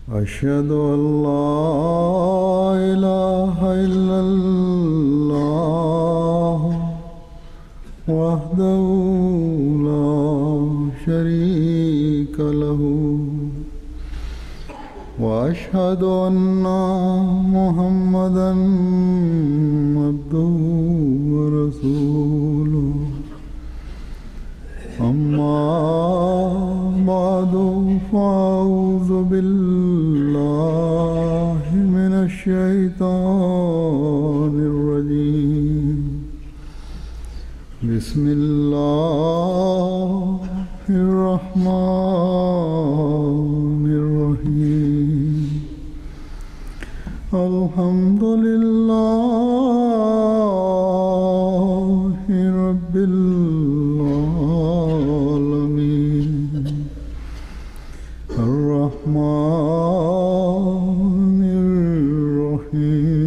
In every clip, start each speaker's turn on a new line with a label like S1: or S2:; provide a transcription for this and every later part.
S1: أشهد أن لا إله إلا الله وحده لا شريك له وأشهد أن محمدا عبده ورسوله أما بعد فأعوذ بالله من الشيطان الرجيم بسم الله الرحمن الرحيم الحمد لله رب العالمين الرحمن الرحيم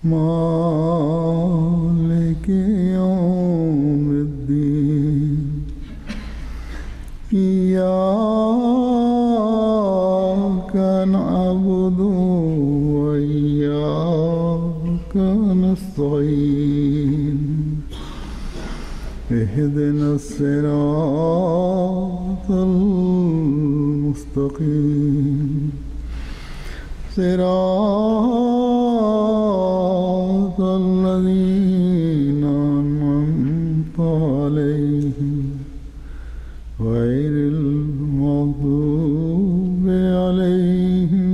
S1: مالك يوم الدين إياك نعبد وإياك نستعين اهدنا الصراط المستقيم صراط الذين أنعمت عليهم غير المغضوب عليهم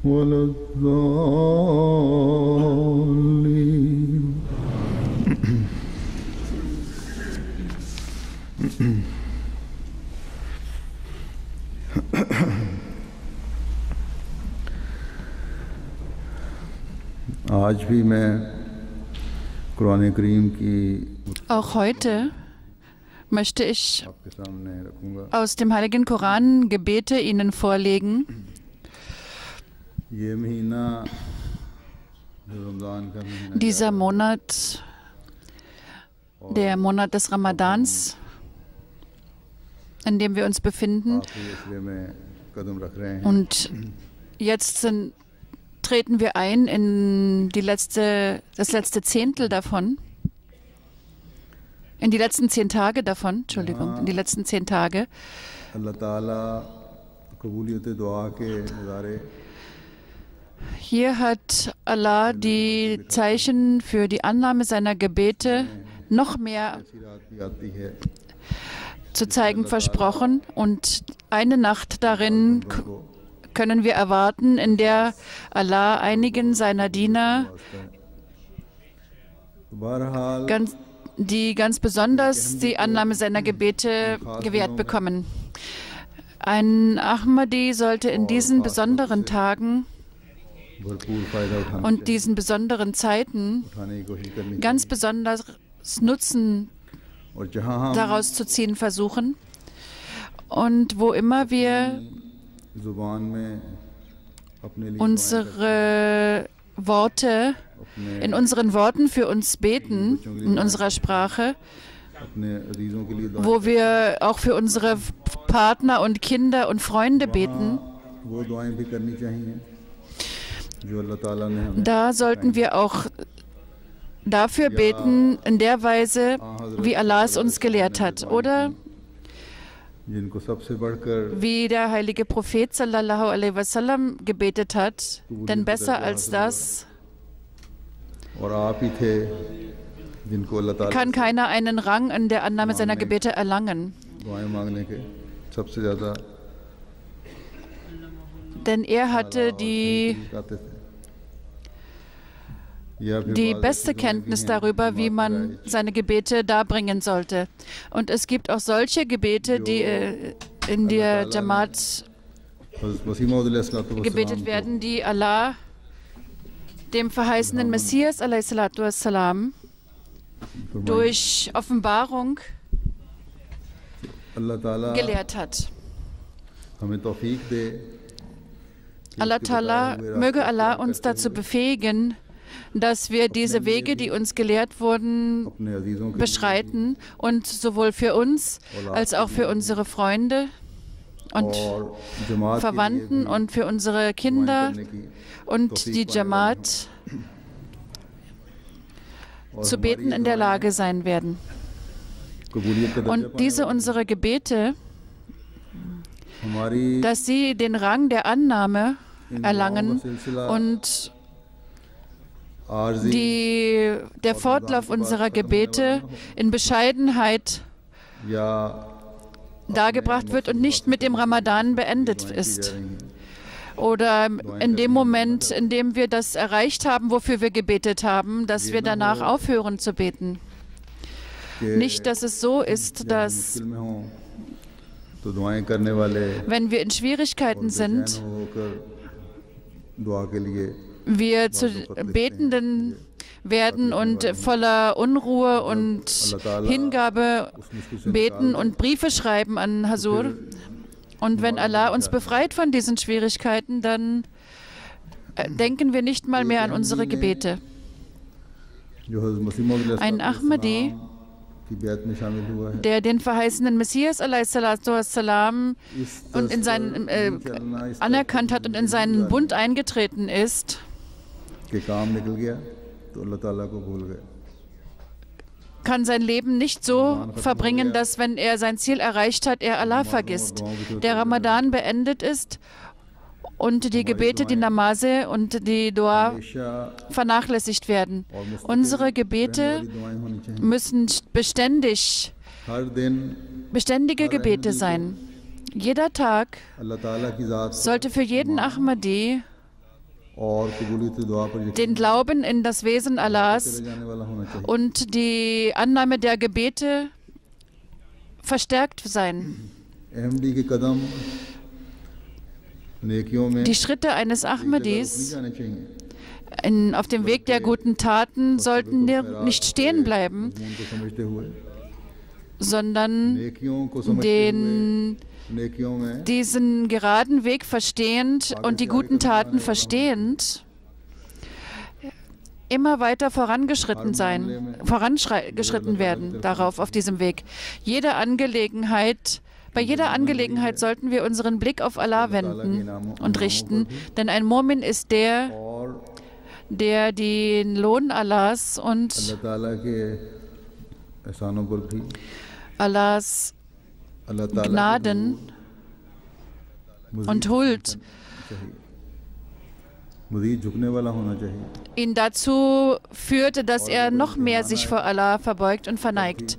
S1: ولا الضالين आज भी मैं कुरान करीम की
S2: Auch heute möchte ich
S1: आपके सामने रखूंगा।
S2: aus dem Heiligen Koran Gebete Ihnen vorlegen.
S1: ये महीना रमज़ान का महीना
S2: Dieser Monat, der Monat des Ramadans, in dem wir uns befinden.
S1: आखिरी इसलिए में कदम रख रहे हैं।
S2: Und jetzt treten wir ein in das letzte Zehntel davon. In die letzten 10 Tage davon, Entschuldigung, in die letzten 10 Tage.
S1: अल्लाह ताला कबूलियत दुआ के नज़ारे
S2: Hier hat Allah die Zeichen für die Annahme seiner Gebete noch mehr
S1: ऐसी रात भी आती है
S2: zu zeigen versprochen. Und eine Nacht darin können wir erwarten, in der Allah einigen seiner Diener,
S1: बहरहाल
S2: die ganz besonders die Annahme seiner Gebete gewährt bekommen. Ein Ahmadi sollte in diesen besonderen Tagen
S1: भरपूर फ़ायदा उठाने
S2: und diesen besonderen Zeiten
S1: उठाने की कोशिश करनी चाहिए।
S2: ganz besonders Nutzen
S1: और जहाँ हम
S2: daraus zu ziehen versuchen. Und wo immer wir
S1: ज़ुबान में अपने लिए
S2: unsere Worte, in unseren Worten für uns beten, in unserer Sprache,
S1: अपने अजीज़ों के लिए दुआ
S2: wo wir auch für unsere Partner und Kinder und Freunde beten,
S1: वो दुआएं भी करनी चाहिए जो अल्लाह ताला ने हमें
S2: da sollten wir auch dafür beten, in der Weise, wie Allah es uns gelehrt hat. Oder
S1: जिनको सबसे बढ़कर
S2: wie der heilige Prophet sallallahu alaihi wasallam gebetet hat, denn besser als das
S1: और आप ही थे जिनको अल्लाह ताला
S2: kann keiner einen Rang in der Annahme seiner Gebete erlangen.
S1: दुआएं मांगने के सबसे ज़्यादा
S2: Denn er hatte die
S1: आते थे
S2: beste Kenntnis darüber, wie man seine Gebete darbringen sollte. Und es gibt auch solche Gebete, die in der Jamaat gebetet werden, die Allah dem verheißenen Messias a.s. durch Offenbarung gelehrt hat. Allah Ta'ala, möge Allah uns dazu befähigen, dass wir diese Wege, die uns gelehrt wurden, beschreiten und sowohl für uns als auch für unsere Freunde und
S1: और जमात के लिए
S2: Verwandten
S1: भी
S2: und für unsere
S1: दुआएं
S2: Kinder
S1: करने की
S2: und
S1: तौफीक
S2: die
S1: पाने वाले
S2: Jamaat
S1: और
S2: zu
S1: हमारी
S2: beten
S1: ये
S2: in der
S1: दुआएं
S2: Lage sein werden.
S1: कबूलियत का दर्जा
S2: Und
S1: पाने
S2: diese
S1: वाली
S2: unsere Gebete,
S1: हमारी
S2: dass sie den Rang der Annahme
S1: इन दुआओं का
S2: erlangen
S1: सिलसिला
S2: und
S1: आरजी
S2: der Fortlauf unserer Gebete in Bescheidenheit
S1: या
S2: dargebracht wird und nicht mit dem Ramadan beendet ist. Oder in dem Moment, in dem wir das erreicht haben, wofür wir gebetet haben, dass wir danach aufhören zu beten. Nicht, dass es so ist, dass
S1: मुश्किल में हों तो दुआएं करने वाले
S2: wenn wir in Schwierigkeiten sind,
S1: बेचैन होकर दुआ के लिए
S2: wir zu Betenden werden und voller Unruhe und Hingabe beten und Briefe schreiben an Hazur. Und wenn Allah uns befreit von diesen Schwierigkeiten, dann denken wir nicht mal mehr an unsere Gebete.
S1: जो हज़रत मसीह मौद
S2: Ein Ahmadi,
S1: की बैत में शामिल हुआ है
S2: der den verheißenen Messias wassalam,
S1: इस
S2: und in seinen, anerkannt hat und in seinen Bund eingetreten ist,
S1: के काम निकल गया तो अल्लाह ताला को भूल गए
S2: kann sein Leben nicht so verbringen, dass, wenn er sein Ziel erreicht hat, er Allah vergisst. Der Ramadan beendet ist und die Gebete, die Namaze und die Dua
S1: हमेशा
S2: vernachlässigt werden.
S1: और मुस्तकिल
S2: Unsere Gebete
S1: रहने वाली दुआएं होनी चाहिए
S2: müssen
S1: हर दिन
S2: beständige Gebete sein. Jeder Tag
S1: अल्लाह ताला की ज़ात
S2: sollte für jeden Ahmadi
S1: और कबूलियत दुआ पर यकीन
S2: den Glauben in das Wesen Allahs
S1: चले जाने वाला होना चाहिए
S2: und die Annahme der Gebete verstärkt sein.
S1: Ahmadi के कदम नेकियों में
S2: Die Schritte eines
S1: नहीं
S2: Ahmadis
S1: जाने चाहिए
S2: auf dem Weg der guten Taten sollten nicht stehen bleiben,
S1: मजमून को समझते हुए
S2: sondern
S1: नेकियों को समझते हुए नेकियों में
S2: diesen geraden Weg verstehend und die guten Taten verstehend immer weiter vorangeschritten werden darauf, auf diesem Weg. Bei jeder Angelegenheit sollten wir unseren Blick auf Allah wenden und richten, denn ein Mu'min ist der,
S1: और
S2: der den Lohn Allahs und
S1: अल्लाह ताला के एहसानों पर भी
S2: Allahs
S1: अल्लाह ताला
S2: Gnaden und Huld
S1: मज़ीद झुकने वाला होना चाहिए
S2: ihn dazu führte, dass er noch mehr sich vor Allah verbeugt und verneigt.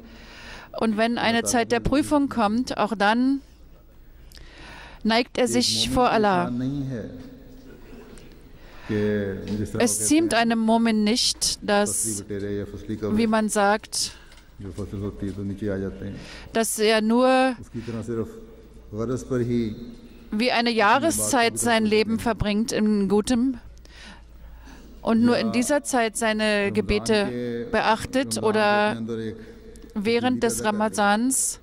S2: Und wenn eine Zeit der Prüfung kommt, auch dann neigt er sich vor Allah.
S1: नहीं है कि जिस तरह
S2: Es ziemt einem Mu'min nicht, dass,
S1: बटेरे या फसली कब
S2: wie man sagt,
S1: जो फसल होती है तो नीचे आ जाते हैं
S2: dass er nur
S1: उसकी तरह सिर्फ गरज पर ही
S2: wie eine Jahreszeit sein Leben verbringt in Gutem und nur in dieser Zeit seine Gebete beachtet oder
S1: अंदर एक
S2: während des Ramazans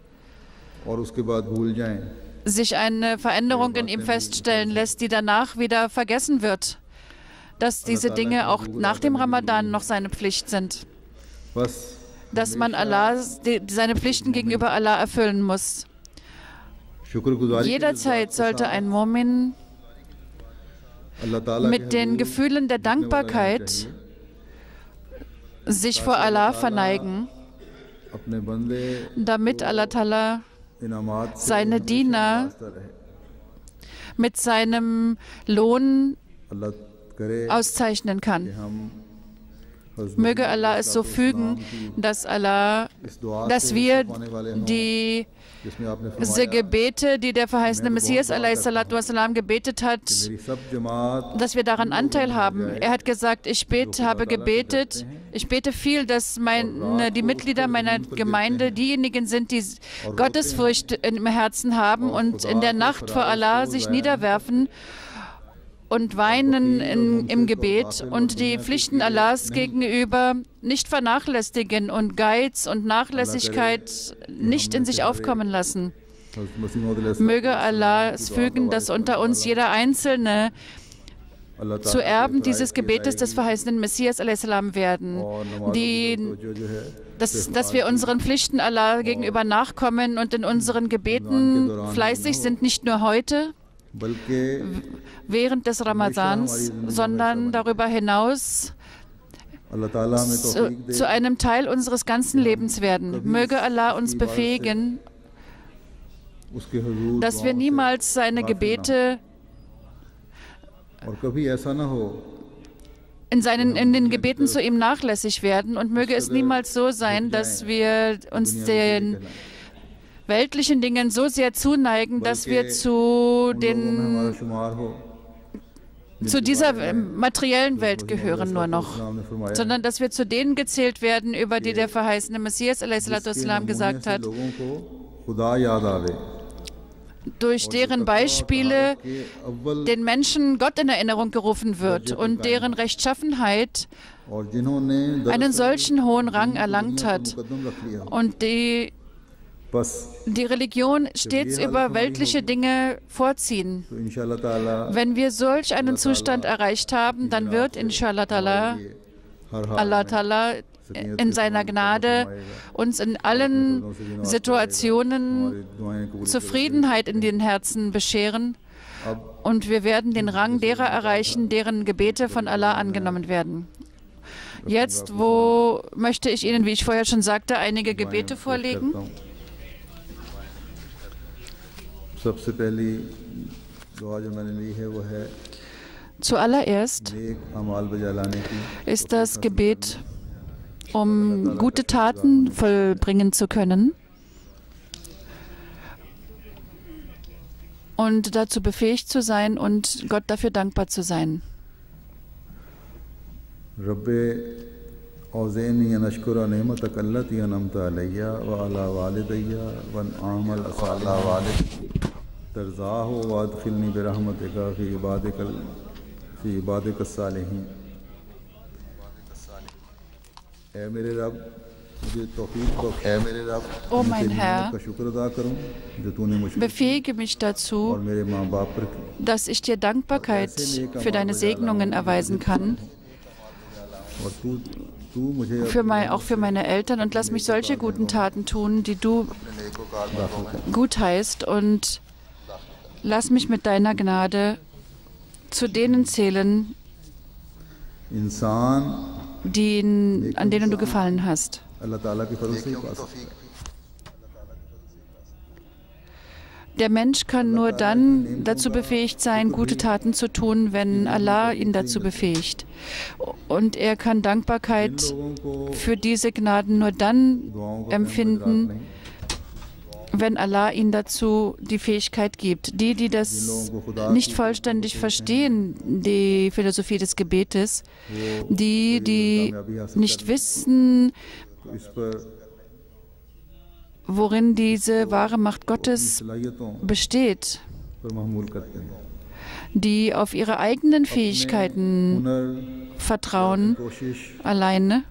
S1: और उसके बाद भूल जाएं
S2: sich eine Veränderung in ihm feststellen lässt, die danach wieder vergessen wird, dass diese Dinge auch nach dem Ramadan noch seine Pflicht sind,
S1: बस
S2: dass man seine Pflichten gegenüber Allah erfüllen muss.
S1: शुक्रगुजारी
S2: Jederzeit sollte ein Mu'min
S1: अल्लाह ताला
S2: mit den Gefühlen der Dankbarkeit sich vor Allah verneigen,
S1: अपने बंदे
S2: damit Allah Ta'ala
S1: इनामात से
S2: seine Diener
S1: वास्ता रहे
S2: mit seinem Lohn
S1: अल्लाह करे
S2: auszeichnen
S1: कि
S2: kann.
S1: हम
S2: Möge Allah es so fügen, dass wir diese Gebete, die der verheißene Messias wassalam, gebetet hat, dass wir daran Anteil haben. Er hat gesagt, ich habe gebetet, ich bete viel, dass die Mitglieder meiner Gemeinde diejenigen sind, die Gottesfurcht im Herzen haben und in der Nacht vor Allah sich niederwerfen und weinen im Gebet und die Pflichten Allahs gegenüber nicht vernachlässigen und Geiz und Nachlässigkeit nicht in sich aufkommen lassen. Möge Allah es fügen, dass unter uns jeder Einzelne zu Erben dieses Gebetes des verheißenen Messias a.s. werden, dass wir unseren Pflichten Allah gegenüber nachkommen und in unseren Gebeten fleißig sind, nicht nur heute, während des Ramadans, sondern darüber hinaus zu einem Teil unseres ganzen Lebens werden. Möge Allah uns befähigen, dass wir niemals seine Gebete in den Gebeten zu ihm nachlässig werden, und möge es niemals so sein, dass wir uns den weltlichen Dingen so sehr zuneigen, dass wir zu dieser materiellen Welt gehören nur noch, sondern dass wir zu denen gezählt werden, über die der verheißene Messias a.s. gesagt hat, durch deren Beispiele den Menschen Gott in Erinnerung gerufen wird und deren Rechtschaffenheit einen solchen hohen Rang erlangt hat und die Religion stets über weltliche Dinge vorziehen. Wenn wir solch einen Zustand erreicht haben, dann wird inshallah Allah Ta'ala in seiner Gnade uns in allen Situationen Zufriedenheit in den Herzen bescheren, und wir werden den Rang derer erreichen, deren Gebete von Allah angenommen werden. Jetzt, möchte ich Ihnen, wie ich vorher schon sagte, einige Gebete vorlegen. Zuallererst ist das Gebet, um gute Taten vollbringen zu können und dazu befähigt zu sein und Gott dafür dankbar zu sein. Rabbi awzini an ashkura ni'matak allati an'amta alayya wa ala walidayya wa an a'mal ala walid tarzahu wa adkhilni bi rahmatika fi ibadika salihin. O mein Herr, befähige mich dazu, dass ich dir Dankbarkeit für deine Segnungen erweisen kann, auch für meine Eltern, und lass mich solche guten Taten tun, die du gut heißt, und lass mich mit deiner Gnade zu denen zählen, an denen du gefallen hast. Der Mensch kann nur dann dazu befähigt sein, gute Taten zu tun, wenn Allah ihn dazu befähigt. Und er kann Dankbarkeit für diese Gnaden nur dann empfinden, wenn Allah ihnen dazu die Fähigkeit gibt. Die das nicht vollständig verstehen, die Philosophie des Gebetes, die nicht wissen, worin diese wahre Macht Gottes besteht, die auf ihre eigenen Fähigkeiten vertrauen, alleine,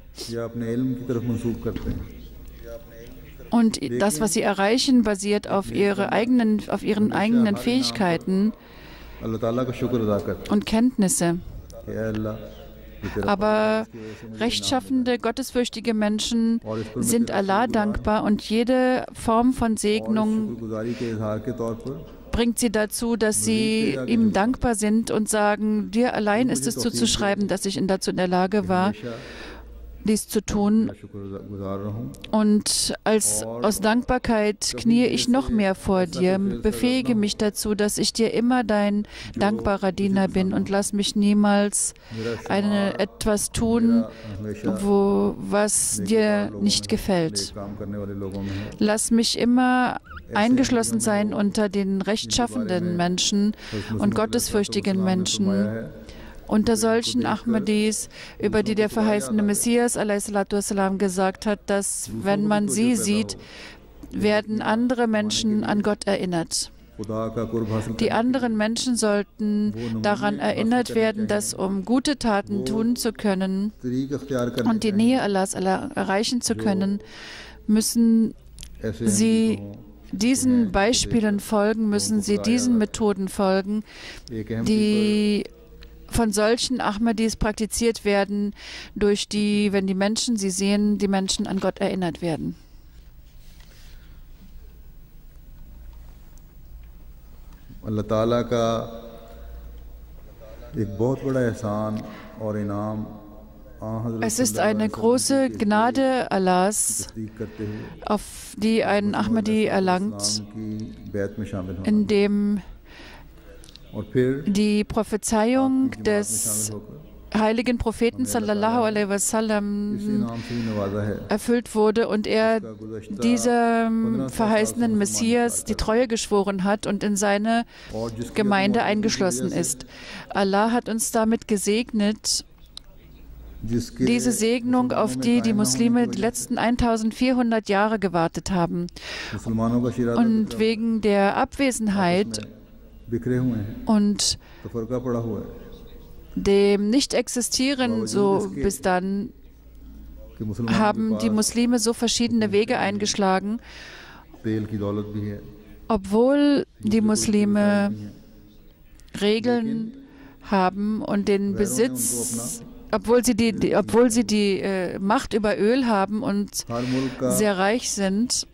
S2: und das, was sie erreichen, basiert auf ihren eigenen Fähigkeiten und Kenntnisse. Aber rechtschaffende, gottesfürchtige Menschen sind Allah dankbar, und jede Form von Segnung bringt sie dazu, dass sie ihm dankbar sind und sagen, dir allein ist es zuzuschreiben, dass ich dazu in der Lage war, dies zu tun. Und aus Dankbarkeit kniee ich noch mehr vor dir. Befähige mich dazu, dass ich dir immer dein dankbarer Diener bin, und lass mich niemals etwas tun, was dir nicht gefällt. Lass mich immer eingeschlossen sein unter den rechtschaffenden Menschen und gottesfürchtigen Menschen, unter solchen Ahmadis, über die der verheißene Messias a.s. gesagt hat, dass, wenn man sie sieht, werden andere Menschen an Gott erinnert. Die anderen Menschen sollten daran erinnert werden, dass, um gute Taten tun zu können und die Nähe Allahs erreichen zu können, müssen sie diesen Beispielen folgen, müssen sie diesen Methoden folgen, die von solchen Ahmadis praktiziert werden, durch die, wenn die Menschen sie sehen, die Menschen an Gott erinnert werden.
S1: Allah Ta'ala ka ek bahut bada ihsan aur inam
S2: Es ist eine große Gnade Allahs, auf die ein Ahmadi erlangt, indem die Prophezeiung des heiligen Propheten sallallahu alaihi wasallam erfüllt wurde und er diesem verheißenen Messias die Treue geschworen hat und in seine Gemeinde eingeschlossen ist. Allah hat uns damit gesegnet, diese Segnung, auf die die Muslime die letzten 1400 Jahre gewartet haben. Und wegen der Abwesenheit und dem Nicht-Existieren so bis dann haben die Muslime so verschiedene Wege eingeschlagen, obwohl die Muslime Regeln haben und den Besitz, obwohl sie die Macht über Öl haben und sehr reich sind,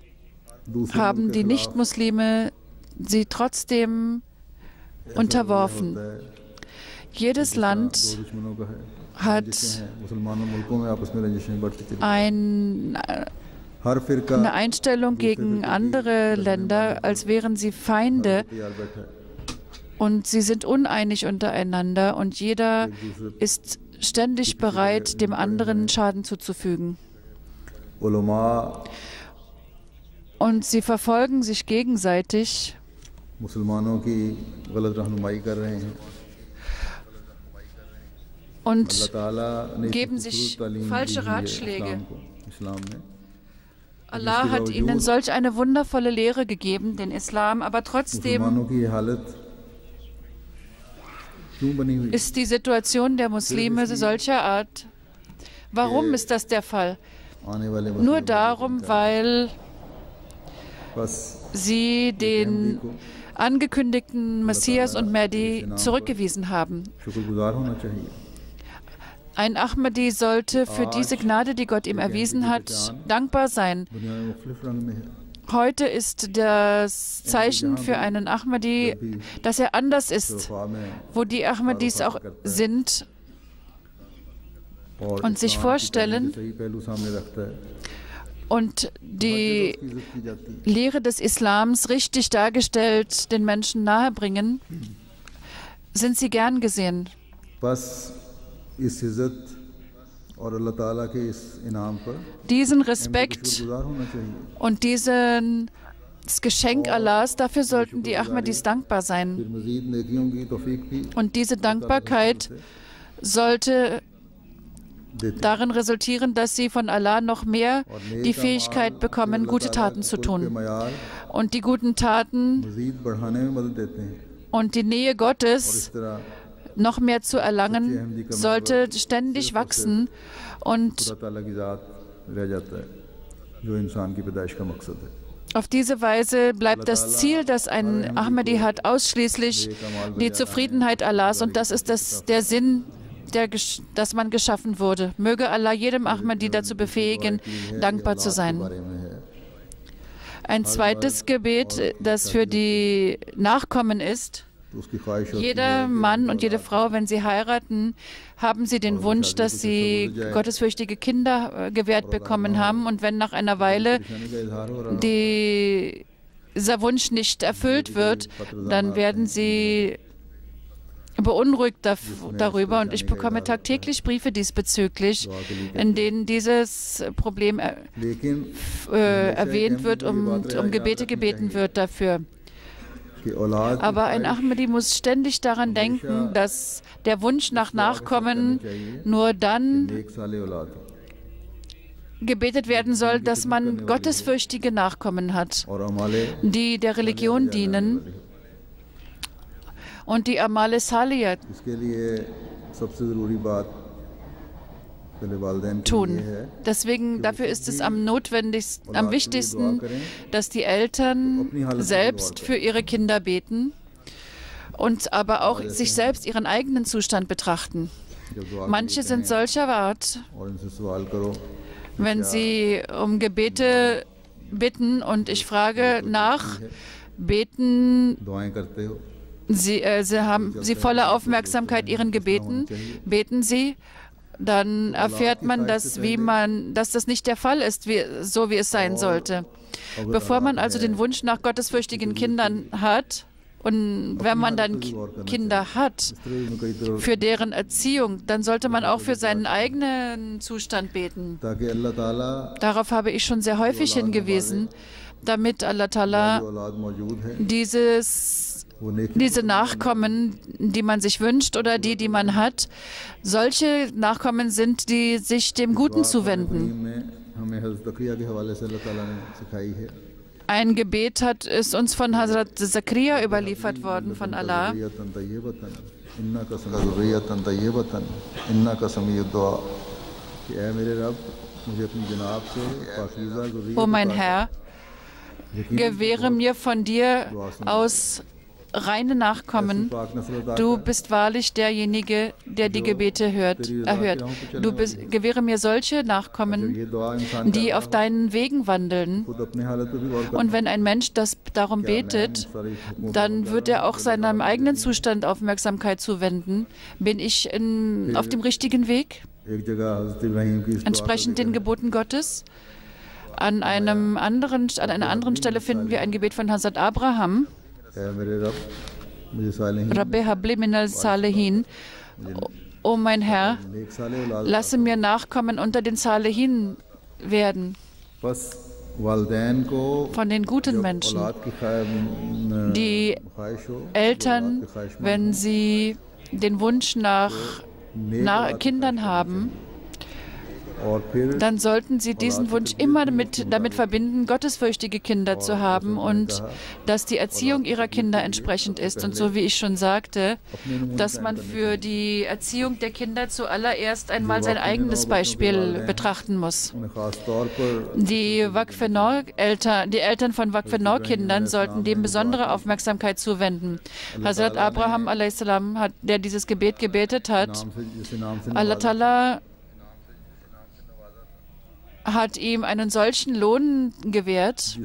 S2: haben die Nicht-Muslime sie trotzdem unterworfen. Jedes Land hat eine Einstellung gegen andere Länder, als wären sie Feinde, und sie sind uneinig untereinander und jeder ist ständig bereit, dem anderen Schaden zuzufügen. Und sie verfolgen sich gegenseitig und geben sich falsche Ratschläge. Allah hat ihnen solch eine wundervolle Lehre gegeben, den Islam, aber trotzdem ist die Situation der Muslime solcher Art. Warum ist das der Fall? Nur darum, weil sie den angekündigten Messias und Mahdi zurückgewiesen haben. Ein Ahmadi sollte für diese Gnade, die Gott ihm erwiesen hat, dankbar sein. Heute ist das Zeichen für einen Ahmadi, dass er anders ist, wo die Ahmadis auch sind und sich vorstellen und die Lehre des Islams richtig dargestellt den Menschen nahebringen, sind sie gern gesehen. Diesen Respekt und dieses Geschenk Allahs, dafür sollten die Ahmadis dankbar sein. Und diese Dankbarkeit sollte darin resultieren, dass sie von Allah noch mehr die Fähigkeit bekommen, gute Taten zu tun. Und die guten Taten und die Nähe Gottes noch mehr zu erlangen, sollte ständig wachsen und auf diese Weise bleibt das Ziel, das ein Ahmadi hat, ausschließlich die Zufriedenheit Allahs, und das ist der Sinn, dass man geschaffen wurde. Möge Allah jedem Ahmadi dazu befähigen, dankbar zu sein. Ein zweites Gebet, das für die Nachkommen ist: Jeder Mann und jede Frau, wenn sie heiraten, haben sie den Wunsch, dass sie gottesfürchtige Kinder gewährt bekommen haben. Und wenn nach einer Weile dieser Wunsch nicht erfüllt wird, dann werden sie beunruhigt darüber. Und ich bekomme tagtäglich Briefe diesbezüglich, in denen dieses Problem erwähnt wird und um Gebete gebeten wird dafür. Aber ein Ahmadi muss ständig daran denken, dass der Wunsch nach Nachkommen nur dann gebetet werden soll, dass man gottesfürchtige Nachkommen hat, die der Religion dienen und die Amale Saliyat tun. Deswegen, dafür ist es am wichtigsten, dass die Eltern selbst für ihre Kinder beten und aber auch sich selbst, ihren eigenen Zustand betrachten. Manche sind solcher Art, wenn sie um Gebete bitten und ich frage nach, haben Sie volle Aufmerksamkeit Ihren Gebeten? Beten Sie? Dann erfährt man, dass das nicht der Fall ist, so wie es sein sollte. Bevor man also den Wunsch nach gottesfürchtigen Kindern hat, und wenn man dann Kinder hat, für deren Erziehung, dann sollte man auch für seinen eigenen Zustand beten. Darauf habe ich schon sehr häufig hingewiesen, damit Allah Ta'ala diese Nachkommen, die man sich wünscht oder die man hat, solche Nachkommen sind, die sich dem Guten zuwenden. Ein Gebet ist uns von Hazrat Zakaria überliefert worden, von Allah. O mein Herr, gewähre mir von dir aus reine Nachkommen. Du bist wahrlich derjenige, der die Gebete erhört. Gewähre mir solche Nachkommen, die auf deinen Wegen wandeln. Und wenn ein Mensch darum betet, dann wird er auch seinem eigenen Zustand Aufmerksamkeit zuwenden. Bin ich auf dem richtigen Weg? Entsprechend den Geboten Gottes? An einer anderen Stelle finden wir ein Gebet von Hazrat Abraham. Rabbi habli minal Salihin. O mein Herr, lasse mir Nachkommen unter den Salihin werden. Von den guten Menschen. Die Eltern, wenn sie den Wunsch nach Kindern haben, dann sollten sie diesen Wunsch immer damit verbinden, gottesfürchtige Kinder zu haben und dass die Erziehung ihrer Kinder entsprechend ist. Und so wie ich schon sagte, dass man für die Erziehung der Kinder zuallererst einmal sein eigenes Beispiel betrachten muss. Die Eltern von Waqf-e-Nor-Kindern sollten dem besondere Aufmerksamkeit zuwenden. Hazrat Abraham a.s., der dieses Gebet gebetet hat, Allah Ta'ala hat ihm einen solchen Lohn gewährt,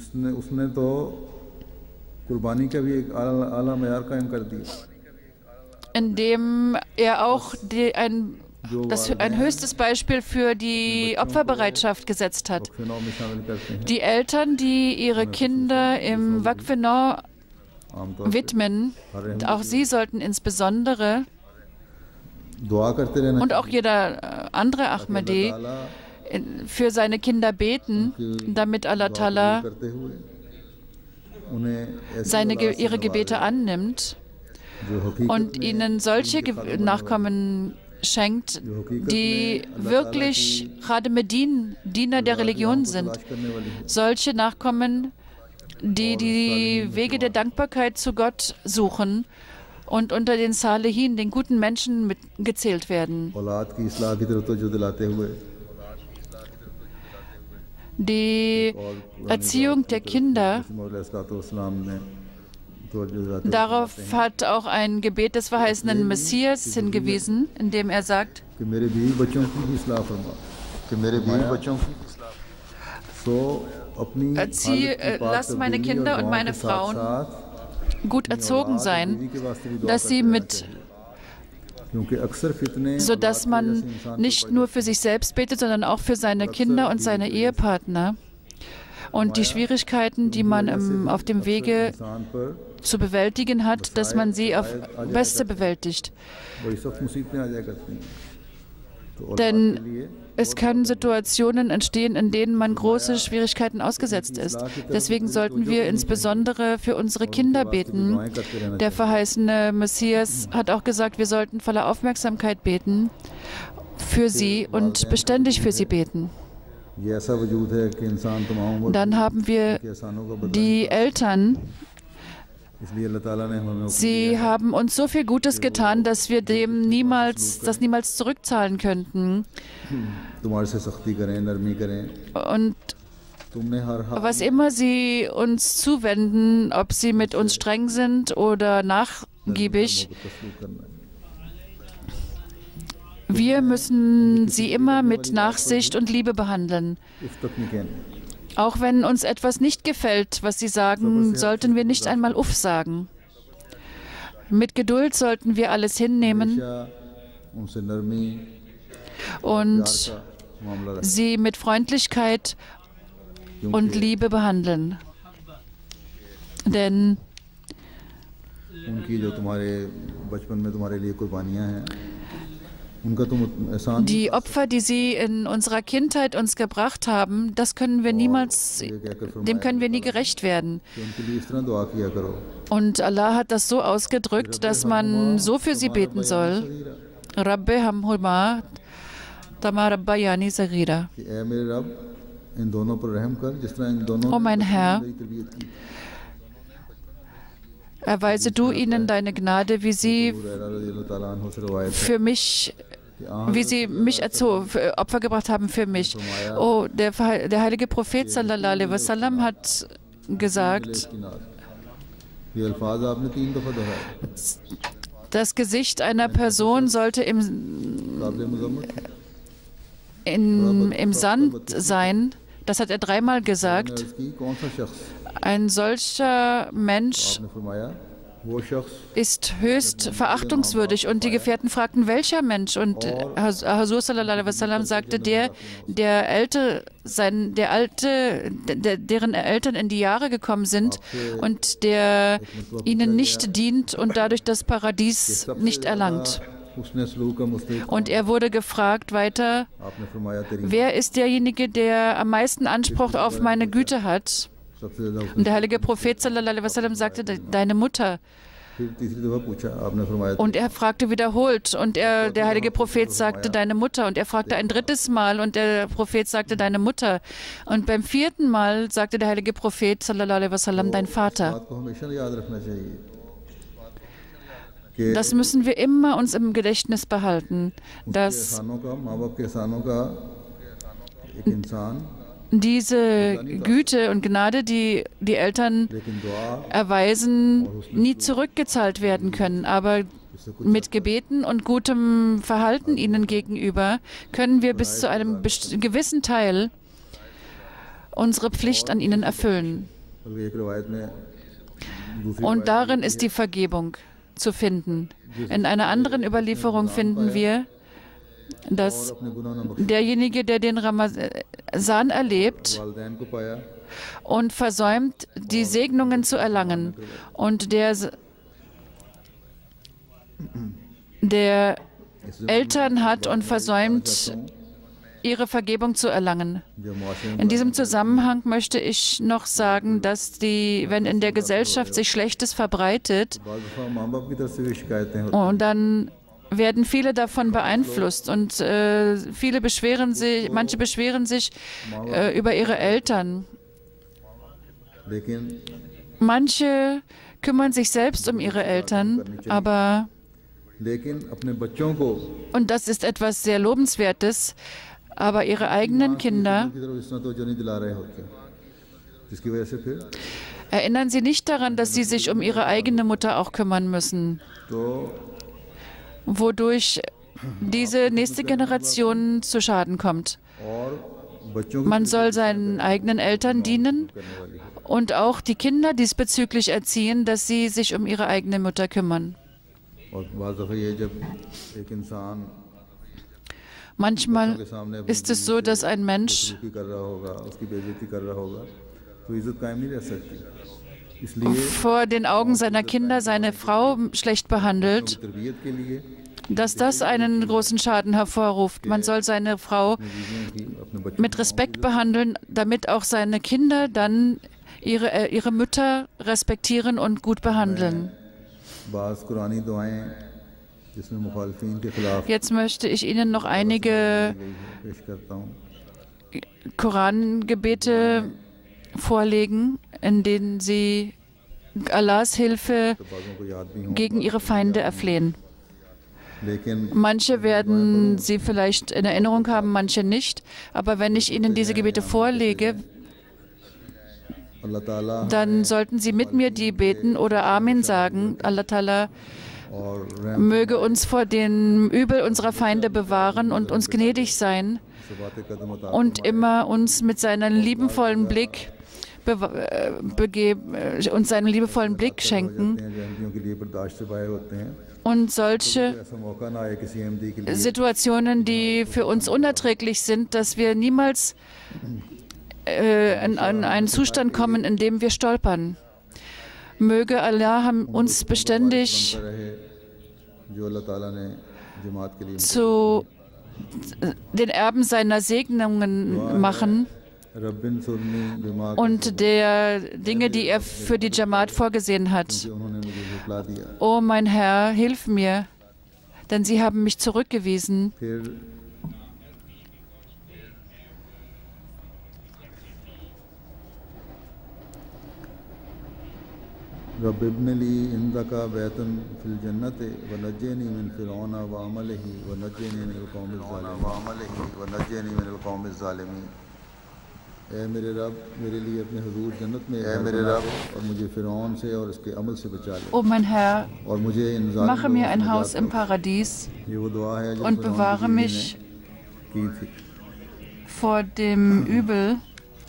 S2: indem er auch ein höchstes Beispiel für die Opferbereitschaft gesetzt hat. Die Eltern, die ihre Kinder im Waqf-e-Nor widmen, auch sie sollten insbesondere und auch jeder andere Ahmadi für seine Kinder beten, damit Allah Ta'ala ihre Gebete annimmt und ihnen solche Nachkommen schenkt, die wirklich Khadem-e-Din, Diener der Religion sind. Solche Nachkommen, die die Wege der Dankbarkeit zu Gott suchen und unter den Salihin, den guten Menschen, gezählt werden. Die Erziehung der Kinder, darauf hat auch ein Gebet des verheißenen Messias hingewiesen, in dem er sagt, lass meine Kinder und meine Frauen gut erzogen sein, sodass man nicht nur für sich selbst betet, sondern auch für seine Kinder und seine Ehepartner. Und die Schwierigkeiten, die man auf dem Wege zu bewältigen hat, dass man sie auf Beste bewältigt. Denn es können Situationen entstehen, in denen man große Schwierigkeiten ausgesetzt ist. Deswegen sollten wir insbesondere für unsere Kinder beten. Der verheißene Messias hat auch gesagt, wir sollten voller Aufmerksamkeit beten für sie und beständig für sie beten. Dann haben wir die Eltern. Sie haben uns so viel Gutes getan, dass wir das niemals zurückzahlen könnten. Und was immer sie uns zuwenden, ob sie mit uns streng sind oder nachgiebig. Wir müssen sie immer mit Nachsicht und Liebe behandeln. Auch wenn uns etwas nicht gefällt, was sie sagen, sollten wir nicht einmal Uff sagen. Mit Geduld sollten wir alles hinnehmen und sie mit Freundlichkeit und Liebe behandeln. Denn die Opfer, die sie in unserer Kindheit uns gebracht haben, dem können wir nie gerecht werden. Und Allah hat das so ausgedrückt, dass man so für sie beten soll. Rabbi hamhuma tama rabbayani saghira. Oh mein Herr, erweise du ihnen deine Gnade, wie sie mich Opfer gebracht haben für mich. Oh, der heilige Prophet sallallahu alaihi wasallam hat gesagt, das Gesicht einer Person sollte im Sand sein. Das hat er dreimal gesagt. Ein solcher Mensch ist höchst verachtungswürdig. Und die Gefährten fragten, welcher Mensch? Und Hazur sallallahu alaihi wasallam sagte, deren Eltern in die Jahre gekommen sind und der ihnen nicht dient und dadurch das Paradies nicht erlangt. Und er wurde gefragt weiter, wer ist derjenige, der am meisten Anspruch auf meine Güte hat? Und der heilige Prophet sallallahu alaihi wasallam sagte, deine Mutter. Und er fragte wiederholt und der heilige Prophet sagte, deine Mutter. Und er fragte ein drittes Mal und der Prophet sagte, deine Mutter. Und beim vierten Mal sagte der heilige Prophet sallallahu alaihi wasallam, dein Vater. Das müssen wir immer uns im Gedächtnis behalten, dass diese Güte und Gnade, die die Eltern erweisen, nie zurückgezahlt werden können. Aber mit Gebeten und gutem Verhalten ihnen gegenüber können wir bis zu einem gewissen Teil unsere Pflicht an ihnen erfüllen. Und darin ist die Vergebung zu finden. In einer anderen Überlieferung finden wir, dass derjenige, der den Ramazan erlebt und versäumt, die Segnungen zu erlangen, und der Eltern hat und versäumt, ihre Vergebung zu erlangen. In diesem Zusammenhang möchte ich noch sagen, dass wenn in der Gesellschaft sich Schlechtes verbreitet, und dann werden viele davon beeinflusst und manche beschweren sich über ihre Eltern. Manche kümmern sich selbst um ihre Eltern, und das ist etwas sehr Lobenswertes, aber ihre eigenen Kinder erinnern sie nicht daran, dass sie sich um ihre eigene Mutter auch kümmern müssen, wodurch diese nächste Generation zu Schaden kommt. Man soll seinen eigenen Eltern dienen und auch die Kinder diesbezüglich erziehen, dass sie sich um ihre eigene Mutter kümmern. Manchmal ist es so, dass ein Mensch vor den Augen seiner Kinder seine Frau schlecht behandelt, dass das einen großen Schaden hervorruft. Man soll seine Frau mit Respekt behandeln, damit auch seine Kinder dann ihre Mütter respektieren und gut behandeln. Jetzt möchte ich Ihnen noch einige Korangebete vorlegen, in denen Sie Allahs Hilfe gegen Ihre Feinde erflehen. Manche werden Sie vielleicht in Erinnerung haben, manche nicht. Aber wenn ich Ihnen diese Gebete vorlege, dann sollten sie mit mir die beten oder Amen sagen. Allah Ta'ala möge uns vor dem Übel unserer Feinde bewahren und uns gnädig sein und immer uns mit seinem liebevollen Blick uns seinen liebevollen Blick schenken und solche Situationen, die für uns unerträglich sind, dass wir niemals in einen Zustand kommen, in dem wir stolpern. Möge Allah uns beständig zu den Erben seiner Segnungen machen und der Dinge, die er für die Jamaat vorgesehen hat. O mein Herr, hilf mir, denn sie haben mich zurückgewiesen.
S1: رب ابن لي عندك بيتا في الجنة ونجني من فرعون وعمله ونجني من القوم الظالمين اے میرے رب میرے لیے اپنے حضور جنت میں اور مجھے فرعون سے اور اس کے عمل سے بچا لے.
S2: O mein Herr,
S1: اور مجھے ان
S2: mache mir ein Haus im Paradies und bewahre mich vor dem Übel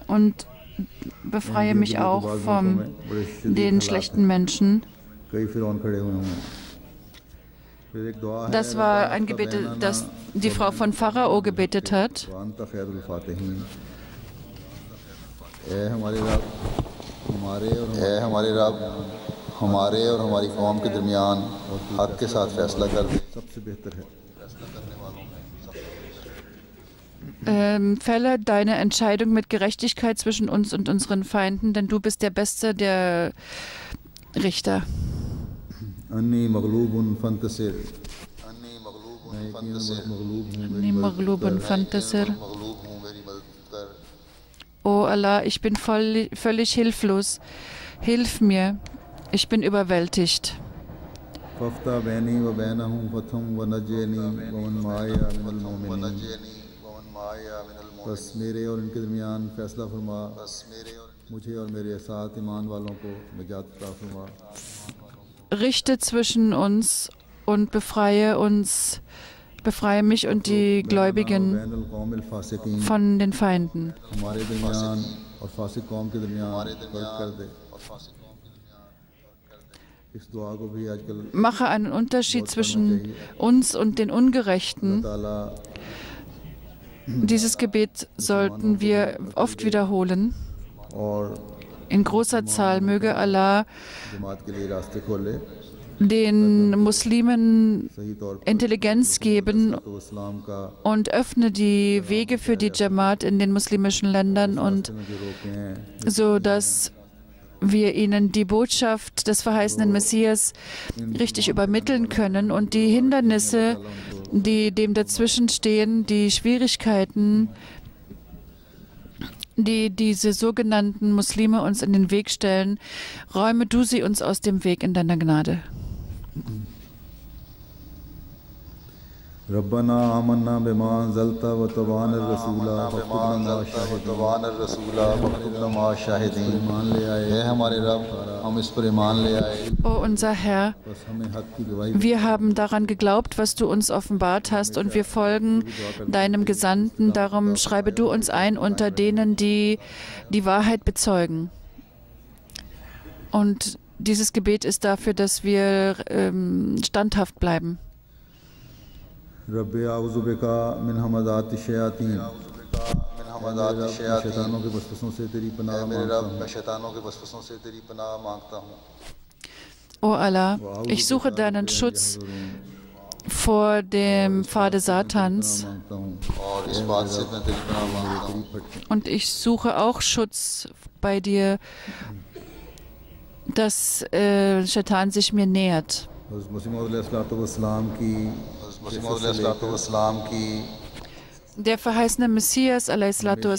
S2: und befreie mich auch von den schlechten Menschen. Das war ein Gebet, das die Frau von Pharao gebetet hat.
S1: हमारे और हमारी कौम के दरमियान हक के साथ फैसला कर दे सबसे बेहतर है.
S2: Fälle deine Entscheidung mit Gerechtigkeit zwischen uns und unseren Feinden, denn du bist der Beste der Richter.
S1: Anni maghlubun
S2: fantasir. O Allah, ich bin völlig hilflos. Hilf mir, ich bin überwältigt.
S1: बस मेरे और इनके दरमियान फैसला फरमा मुझे और मेरे साथ ईमान वालों को निजात अता फरमा.
S2: Richte zwischen uns und befreie mich und die Gläubigen von den Feinden. Mache einen Unterschied zwischen uns und den Ungerechten. Dieses Gebet sollten wir oft wiederholen. In großer Zahl möge Allah den Muslimen Intelligenz geben und öffne die Wege für die Jamaat in den muslimischen Ländern, und so dass wir ihnen die Botschaft des verheißenen Messias richtig übermitteln können und die Hindernisse, die dem dazwischen stehen, die Schwierigkeiten, die diese sogenannten Muslime uns in den Weg stellen, räume du sie uns aus dem Weg in deiner Gnade.
S1: ربنا آمنا بما أنزلت واتبعنا الرسول مع الشاهدين. اے ہمارے رب ہم اس پر ایمان لے آئے.
S2: O unser Herr, wir haben daran geglaubt, was du uns offenbart hast, und wir folgen deinem Gesandten. Darum schreibe du uns ein unter denen, die die Wahrheit bezeugen. Und dieses Gebet ist dafür, dass wir standhaft bleiben.
S1: रब्बे आऊज़ु बिका मिन हमज़ाति शयातीन शैतानों के वसवसों से तेरी पनाह मांगता हूँ.
S2: O Allah, ich suche deinen Schutz vor dem Pfade Satans, und ich suche auch Schutz bei dir, dass Shaitan sich mir nähert. Der verheißene Messias a.s.w.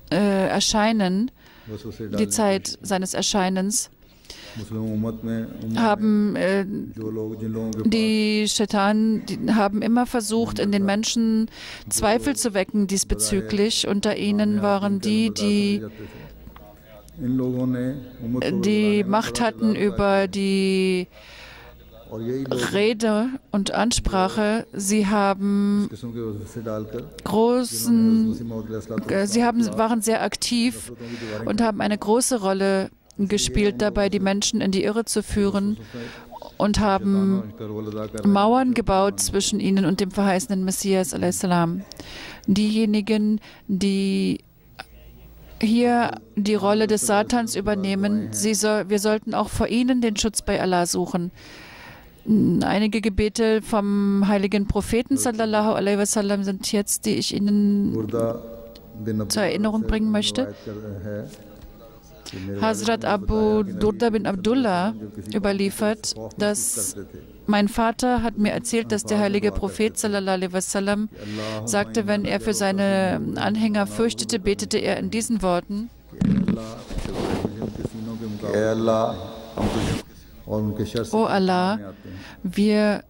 S2: Erscheinen, die Zeit seines Erscheinens, haben die Shaitan haben immer versucht, in den Menschen Zweifel zu wecken diesbezüglich. Unter ihnen waren die, die die Macht hatten über die Rede und Ansprache. Sie waren sehr aktiv und haben eine große Rolle gespielt dabei, die Menschen in die Irre zu führen und haben Mauern gebaut zwischen ihnen und dem verheißenen Messias a.s. Diejenigen, die hier die Rolle des Satans übernehmen, wir sollten auch vor ihnen den Schutz bei Allah suchen. Einige Gebete vom heiligen Propheten sallallahu alaihi wasallam sind jetzt, die ich Ihnen zur Erinnerung bringen möchte. Hazrat Abu Durda bin Abdullah überliefert, dass mein Vater hat mir erzählt, dass der heilige Prophet sallallahu alaihi wasallam sagte, wenn er für seine Anhänger fürchtete, betete er in diesen Worten: O Allah, wir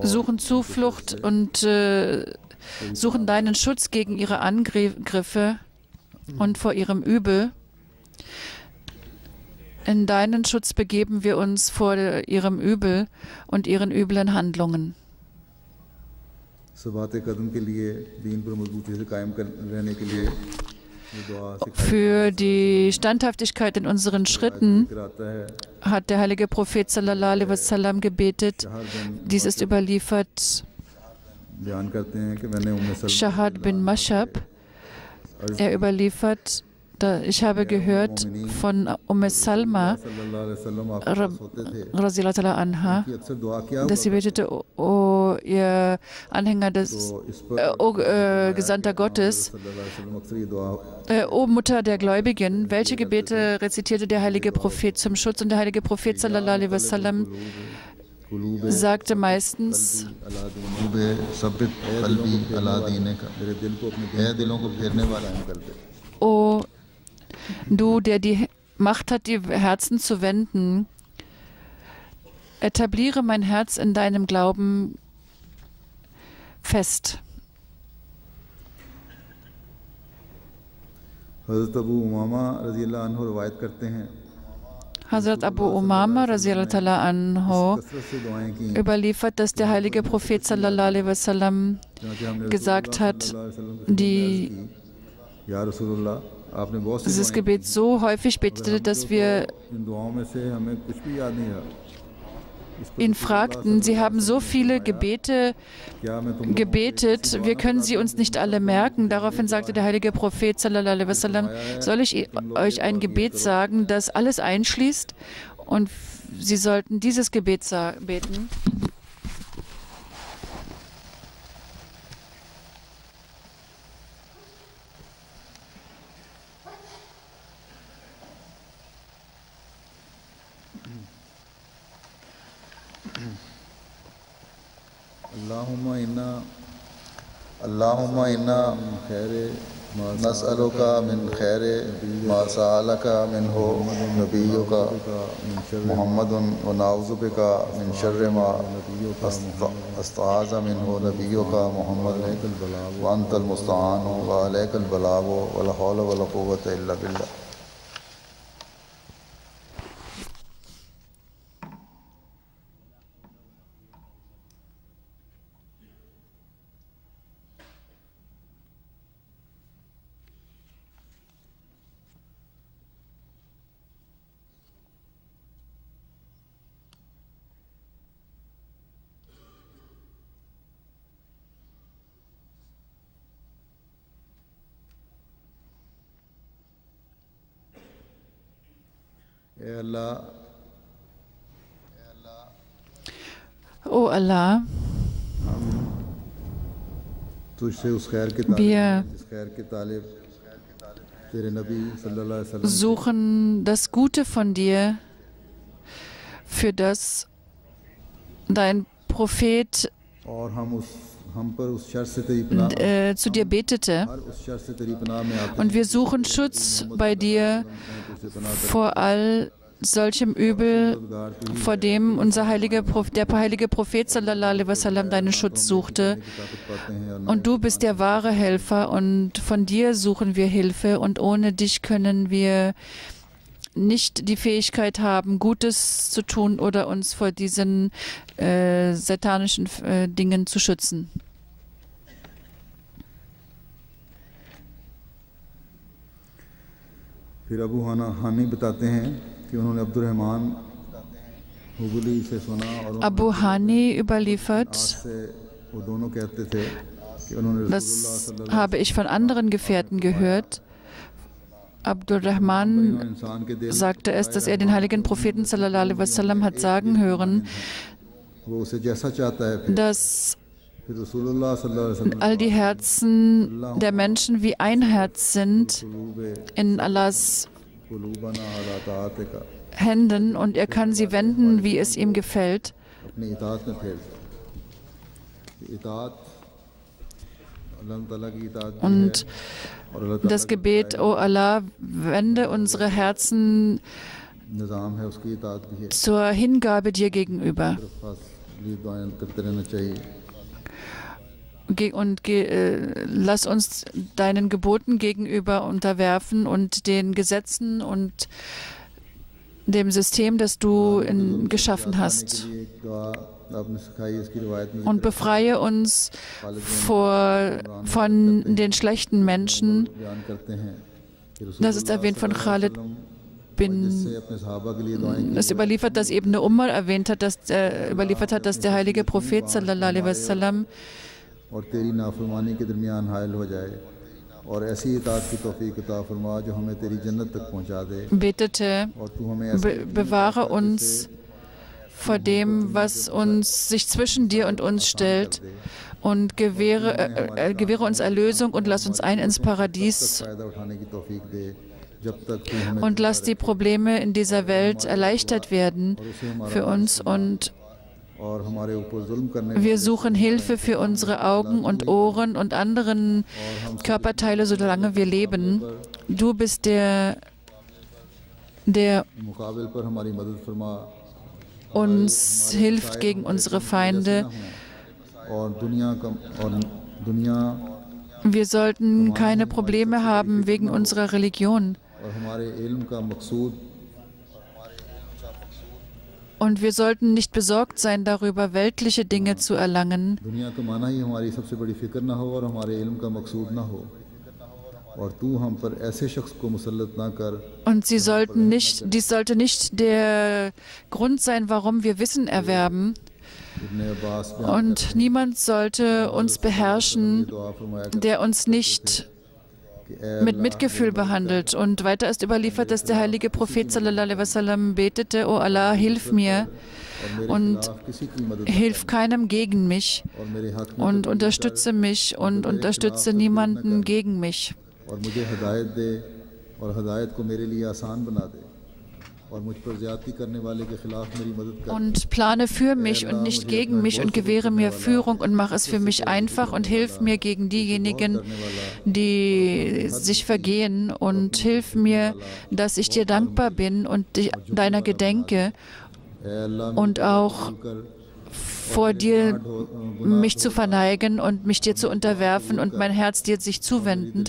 S2: suchen Zuflucht und suchen deinen Schutz gegen ihre Angriffe und vor ihrem Übel. In deinen Schutz begeben wir uns vor ihrem Übel und ihren üblen Handlungen. Für die Standhaftigkeit in unseren Schritten hat der heilige Prophet sallallahu alaihi wasallam gebetet. Dies ist überliefert. Shahad bin Mashab, er überliefert, ich habe gehört von Salma radiallahu anha, dass sie betete: O ihr Anhänger Gesandter Gottes, O Mutter der Gläubigen, welche Gebete rezitierte der heilige Prophet zum Schutz? Und der heilige Prophet sallallahu alaihi wasallam sagte meistens: O du, der die Macht hat, die Herzen zu wenden, etabliere mein Herz in deinem Glauben fest. Hazrat Abu Umama radiallahu anhu überliefert, dass der heilige Prophet sallallahu alaihi wasallam gesagt hat, dieses Gebet so häufig betete, dass wir ihn fragten, Sie haben so viele Gebete gebetet, wir können sie uns nicht alle merken. Daraufhin sagte der heilige Prophet sallallahu alaihi wasallam: Soll ich euch ein Gebet sagen, das alles einschließt? Und Sie sollten dieses Gebet beten.
S1: اللهم إنا نسألك من خير ما سألك منه نبيك محمد ونعوذ بك من شر ما استعاذ منه نبيك محمد وأنت المستعان وعليك البلاغ ولا حول ولا قوة إلا بالله.
S2: O Allah, wir suchen das Gute von dir, für das dein Prophet zu dir betete. Und wir suchen Schutz bei dir vor all solchem Übel, vor dem der heilige Prophet sallallahu alaihi wasallam deinen Schutz suchte. Und du bist der wahre Helfer und von dir suchen wir Hilfe und ohne dich können wir nicht die Fähigkeit haben, Gutes zu tun oder uns vor diesen satanischen Dingen zu schützen.
S1: फिर अबू हानी बताते हैं कि उन्होंने अब्दुर्रहमान हुबली से सुना और
S2: Abu Hani überliefert,
S1: वो दोनों कहते थे कि उन्होंने
S2: das habe ich von anderen Gefährten gehört. Abdurrahman sagte es, dass er den heiligen Propheten sallallahu alaihi wasallam hat sagen hören,
S1: वो उसे जैसा चाहता है फिर
S2: dass
S1: रसूलुल्लाह सल्लल्लाहु अलैहि वसल्लम
S2: all die Herzen der Menschen wie ein Herz sind in Allahs
S1: कुलूबना अला ताअतिका
S2: Händen und er kann sie wenden, wie es ihm gefällt.
S1: अपनी इताअत में फेर दे इताअत अल्लाह ताला की इताअत भी है
S2: Und
S1: और अल्लाह ताला
S2: das Gebet, O Allah, wende unsere Herzen
S1: निज़ाम है उसकी इताअत भी है
S2: zur Hingabe dir gegenüber.
S1: खास लिए दुआएं करते रहना चाहिए
S2: Und lass uns deinen Geboten gegenüber unterwerfen und den Gesetzen und dem System, das du geschaffen hast. Und befreie uns von den schlechten Menschen. Das ist erwähnt von Khalid es überliefert, dass Ibn Umar überliefert hat, dass der heilige Prophet sallallahu alaihi wasallam
S1: और तेरी नाफरमानी के दरमियान हायल हो जाए और ऐसी इताअत की तौफीक अता फरमा जो हमें तेरी जन्नत तक पहुंचा दे
S2: betete,
S1: और तू हमें ऐसे
S2: bewahre uns vor dem, was sich zwischen dir und uns stellt und gewähre uns Erlösung und lass uns ein ins Paradies
S1: फायदा उठाने की तौफीक दे जब तक तू हमें
S2: und lass die Probleme in dieser Welt erleichtert werden für uns und
S1: और हमारे ऊपर जुल्म करने
S2: wir suchen Hilfe für unsere Augen und Ohren und anderen Körperteile, solange wir leben. Du bist der
S1: मुकाबिल पर हमारी मदद फरमा
S2: uns hilft gegen unsere Feinde.
S1: और दुनिया
S2: Wir sollten keine Probleme haben wegen unserer Religion.
S1: और हमारे इल्म का मकसूद
S2: Und wir sollten nicht besorgt sein darüber, weltliche Dinge zu erlangen.
S1: दुनिया कमाना ही हमारी सबसे बड़ी फिक्र ना हो और हमारे इल्म का मकसूद ना हो और तू हम पर ऐसे शख्स को मुसल्लत ना कर
S2: Und dies sollte nicht der Grund sein, warum wir Wissen erwerben.
S1: इब्ने Abbas
S2: Und niemand sollte uns beherrschen,
S1: दुआ फरमाया
S2: der uns nicht mit Mitgefühl behandelt. Und weiter ist überliefert, dass der heilige Prophet sallallahu alaihi wasallam betete, O Allah, hilf mir und
S1: किसी की मदद
S2: hilf keinem gegen mich
S1: और मेरे हक में
S2: und unterstütze mich und unterstütze niemanden gegen mich.
S1: और मुझे हिदायत दे और हिदायत को मेरे लिए आसान बना दे और मुझ पर ज्यादती करने वाले के खिलाफ मेरी मदद कर
S2: Und plane für mich und nicht gegen mich und gewähre mir Führung und mach es für mich einfach und hilf mir gegen diejenigen, die sich vergehen und hilf mir, dass ich dir dankbar bin und deiner gedenke
S1: ऐ अल्लाह
S2: und auch vor dir mich zu verneigen und mich dir zu unterwerfen und mein Herz dir sich zuwenden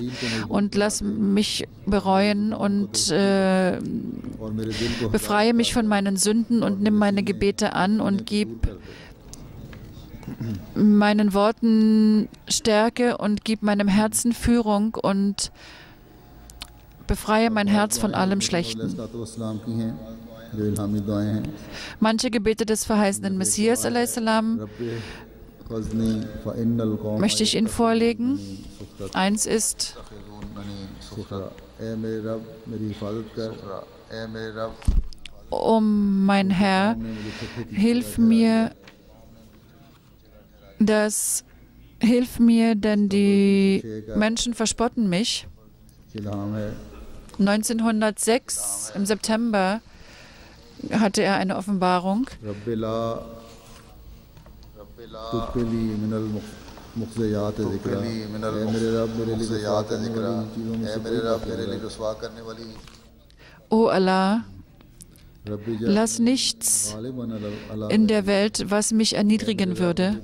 S2: und lass mich bereuen und
S1: और मेरे दिल को
S2: befreie mich von meinen Sünden und nimm meine Gebete an und gib meinen Worten Stärke und gib meinem Herzen Führung und befreie mein Herz von allem Schlechten.
S1: अलैहिस्सलाम की हैं जो इल्हामी दुआएं हैं
S2: Manche Gebete des verheißenen Messias a.s.
S1: रब्बे फज़नी फ़इन्नल कौम
S2: möchte ich Ihnen vorlegen. Eins ist,
S1: सुखरा ए मेरे रब मेरी हिफाजत कर ए मेरे रब
S2: mein Herr, hilf mir, denn die Menschen verspotten mich.
S1: इल्हाम है
S2: 1906 im September hatte er eine Offenbarung.
S1: रब्बे ला तुब्बिली मिनल मुख्ज़ियात ज़िक्र ऐ मेरे रब मेरे लिए रुसवा करने वाली चीज़ों में से मेरे रब मेरे लिए रुसवा करने वाली
S2: O Allah, lass nichts in der Welt, was mich erniedrigen würde.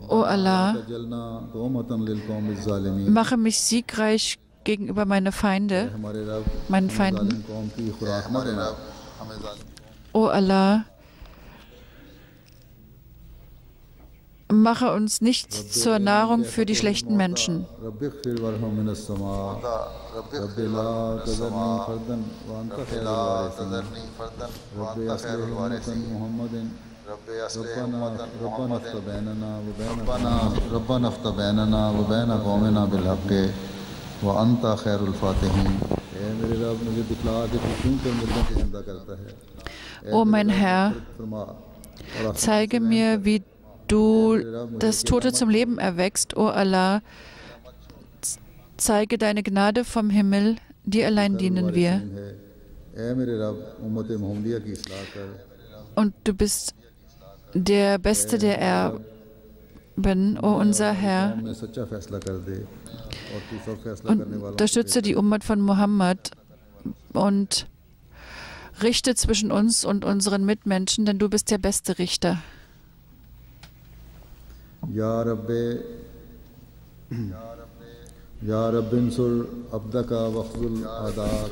S2: O Allah, mache mich siegreich gegenüber meinen Feinden. O Allah, mache uns nicht zur Nahrung für die schlechten Menschen. O mein Herr, zeige mir, wie du das Tote zum Leben erweckst, o Allah. Zeige deine Gnade vom Himmel, dir allein dienen wir. Und du bist der Beste der Erben, o unser Herr. Und unterstütze die Ummat von Muhammad und richte zwischen uns und unseren Mitmenschen, denn du bist der beste Richter.
S1: Ya Rabbi, Ya Rabbi insur abdaka waqzul adat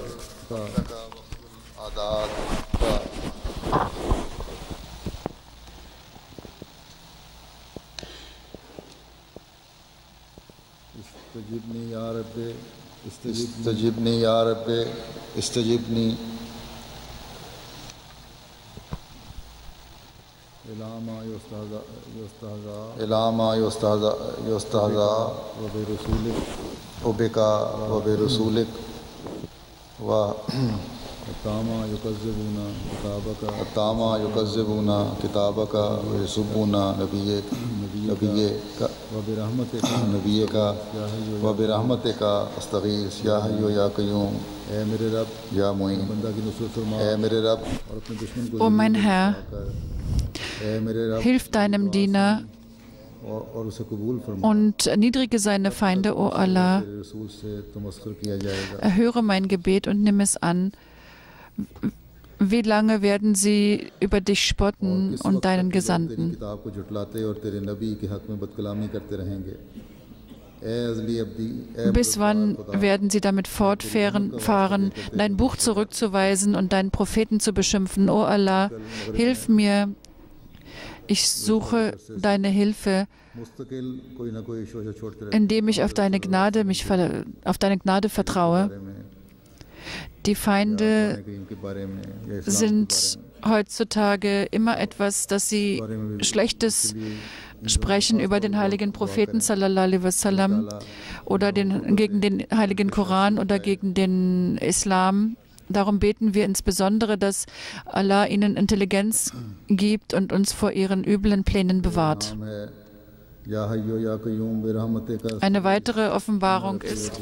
S1: istajibni ya Rabbi, istajibni ya Rabbi, istajibni إلى يستهزأ وبك وبرسولك التاما يكذبون كتابك ويسبون نبيك وبرحمتك أستغيث يا حي يا قيوم يا معين اے میرے رب.
S2: O mein Herr, hilf deinem Diener und erniedrige seine Feinde, o Allah. Erhöre mein Gebet und nimm es an. Wie lange werden sie über dich spotten und deinen Gesandten? Bis wann werden sie damit fortfahren, dein Buch zurückzuweisen und deinen Propheten zu beschimpfen? O Allah, hilf mir. Ich suche deine Hilfe, indem ich auf deine Gnade vertraue. Die Feinde sind heutzutage immer etwas, dass sie Schlechtes sprechen über den heiligen Propheten sallallahu alaihi wasallam oder gegen den heiligen Koran oder gegen den Islam. Darum beten wir insbesondere, dass Allah ihnen Intelligenz gibt und uns vor ihren üblen Plänen bewahrt. Eine weitere Offenbarung ist,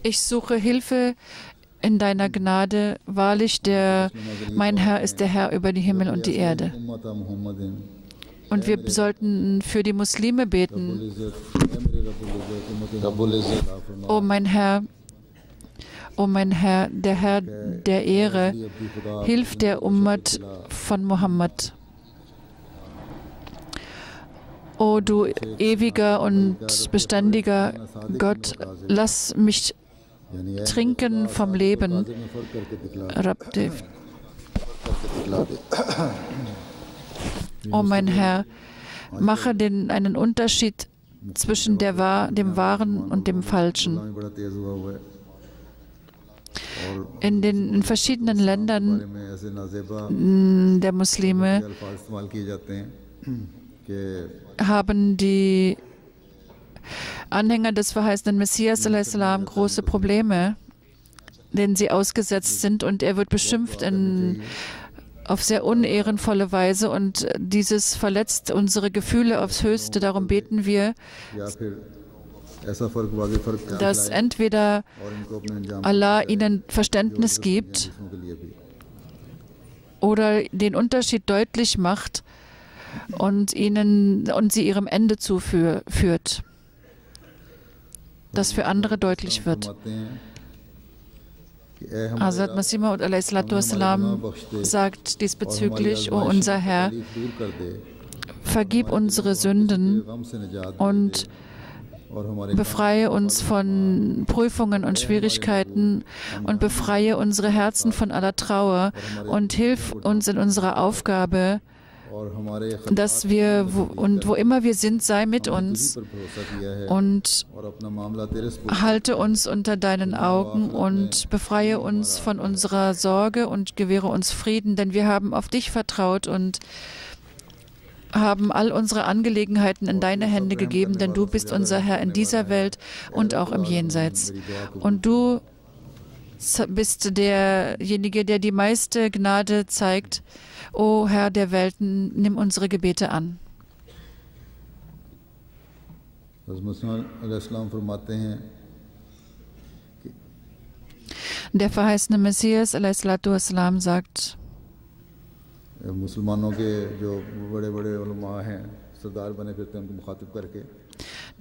S2: ich suche Hilfe in deiner Gnade. Wahrlich, mein Herr ist der Herr über die Himmel und die Erde. Und wir sollten für die Muslime beten. O mein Herr, der Herr der Ehre, hilf der Ummat von Muhammad. O du ewiger und beständiger Gott, lass mich trinken vom Leben. Rabdev. O mein Herr, mache einen Unterschied zwischen dem Wahren und dem Falschen. In verschiedenen Ländern der Muslime haben die Anhänger des verheißenen Messias a.s. große Probleme, denen sie ausgesetzt sind, und er wird beschimpft auf sehr unehrenvolle Weise, und dieses verletzt unsere Gefühle aufs Höchste. Darum beten wir, dass entweder Allah ihnen Verständnis gibt oder den Unterschied deutlich macht und sie ihrem Ende zuführt, das für andere deutlich wird. Hazrat Masih Maud a.s. sagt diesbezüglich: O unser Herr, vergib unsere Sünden und befreie uns von Prüfungen und Schwierigkeiten und befreie unsere Herzen von aller Trauer und hilf uns in unserer Aufgabe, dass wir, wo immer wir sind, sei mit uns und halte uns unter deinen Augen und befreie uns von unserer Sorge und gewähre uns Frieden, denn wir haben auf dich vertraut und haben all unsere Angelegenheiten in deine Hände gegeben, denn du bist unser Herr in dieser Welt und auch im Jenseits. Und du bist derjenige, der die meiste Gnade zeigt. O Herr der Welten, nimm unsere Gebete an. Der verheißene Messias a.s. sagt: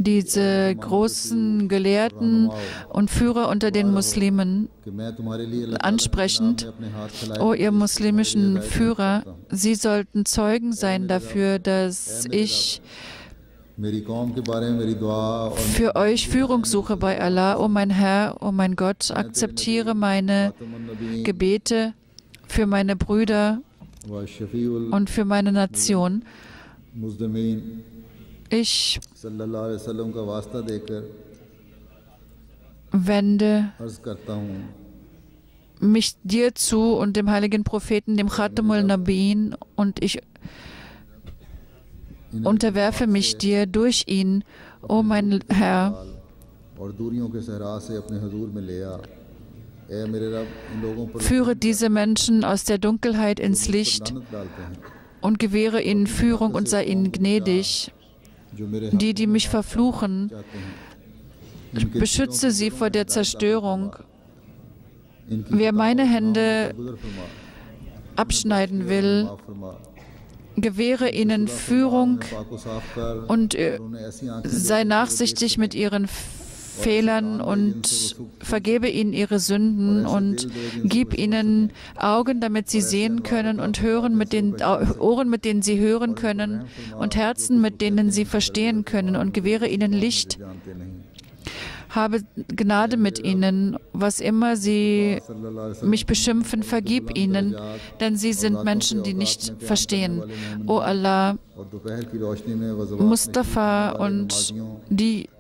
S2: Diese großen Gelehrten und Führer unter den Muslimen ansprechend: O ihr muslimischen Führer, Sie sollten Zeugen sein dafür, dass ich für euch Führung suche bei Allah. O mein Herr, o mein Gott, akzeptiere meine Gebete für meine Brüder und für meine Nation. Ich wende mich dir zu und dem heiligen Propheten, dem Khatamul Nabiyyin, und ich unterwerfe mich dir durch ihn, o mein Herr. Führe diese Menschen aus der Dunkelheit ins Licht und gewähre ihnen Führung und sei ihnen gnädig. Die mich verfluchen, beschütze sie vor der Zerstörung. Wer meine Hände abschneiden will, gewähre ihnen Führung und sei nachsichtig mit ihren Fehlern und vergebe ihnen ihre Sünden und gib ihnen Augen, damit sie sehen können, und Ohren, mit denen sie hören können, und Herzen, mit denen sie verstehen können, und gewähre ihnen Licht. Habe Gnade mit ihnen, was immer sie mich beschimpfen, vergib ihnen, denn sie sind Menschen, die nicht verstehen. O Allah, Mustafa und die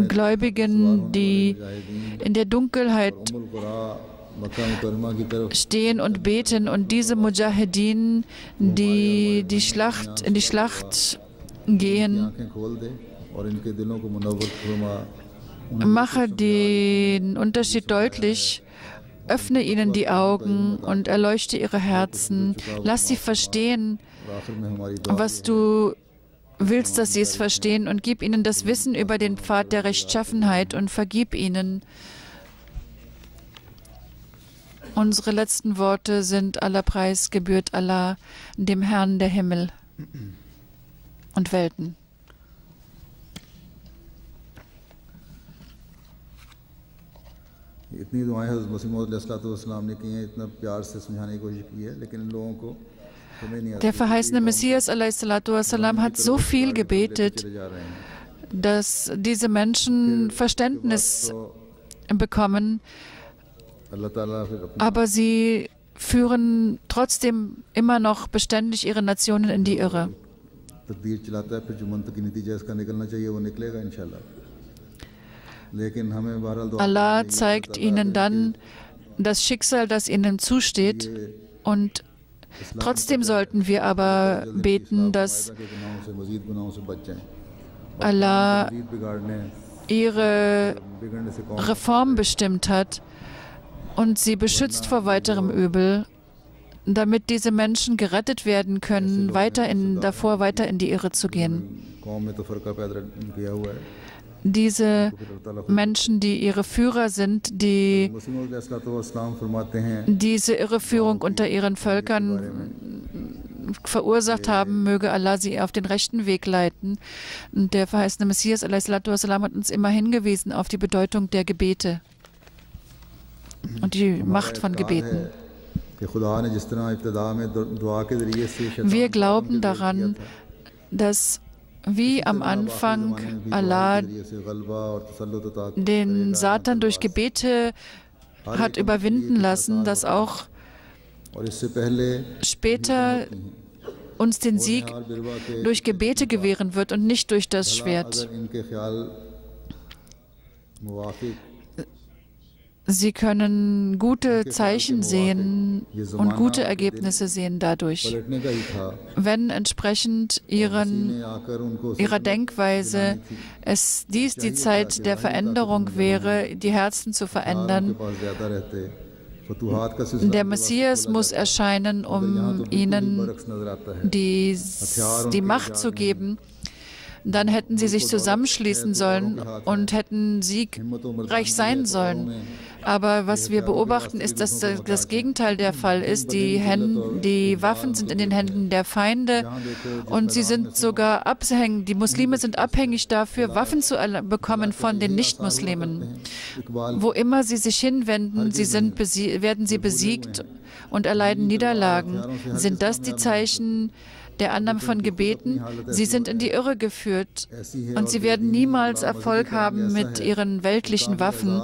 S2: Gläubigen, die in der Dunkelheit stehen und beten, und diese Mujahedin, die in die Schlacht gehen, mache den Unterschied deutlich, öffne ihnen die Augen und erleuchte ihre Herzen. Lass sie verstehen, was du willst, dass sie es verstehen, und gib ihnen das Wissen über den Pfad der Rechtschaffenheit und vergib ihnen. Unsere letzten Worte sind: aller Preis gebührt Allah, dem Herrn der Himmel und Welten. Der verheißene Messias a.s. hat so viel gebetet, dass diese Menschen Verständnis bekommen, aber sie führen trotzdem immer noch beständig ihre Nationen in die Irre. Allah zeigt ihnen dann das Schicksal, das ihnen zusteht, und trotzdem sollten wir aber beten, dass Allah ihre Reform bestimmt hat und sie beschützt vor weiterem Übel, damit diese Menschen gerettet werden können, weiter in die Irre zu gehen. diese Menschen, die ihre Führer sind, die diese Irreführung unter ihren Völkern verursacht haben, möge Allah sie auf den rechten Weg leiten. Und der verheißene Messias a.s.w. hat uns immer hingewiesen auf die Bedeutung der Gebete und die Macht von Gebeten. Wir glauben daran, dass wie am Anfang Allah den Satan durch Gebete hat überwinden lassen, dass auch später uns den Sieg durch Gebete gewähren wird und nicht durch das Schwert. Sie können gute Zeichen sehen und gute Ergebnisse sehen dadurch, wenn entsprechend ihrer Denkweise dies die Zeit der Veränderung wäre, die Herzen zu verändern. Der Messias muss erscheinen, um ihnen die Macht zu geben. Dann hätten sie sich zusammenschließen sollen und hätten siegreich sein sollen. Aber was wir beobachten, ist, dass das Gegenteil der Fall ist. Die Waffen sind in den Händen der Feinde und sie sind sogar abhängig. Die Muslime sind abhängig dafür, Waffen zu bekommen von den Nichtmuslimen. Wo immer sie sich hinwenden, werden sie besiegt und erleiden Niederlagen. Sind das die Zeichen der Annahme von Gebeten? Sie sind in die Irre geführt und sie werden niemals Erfolg haben mit ihren weltlichen Waffen.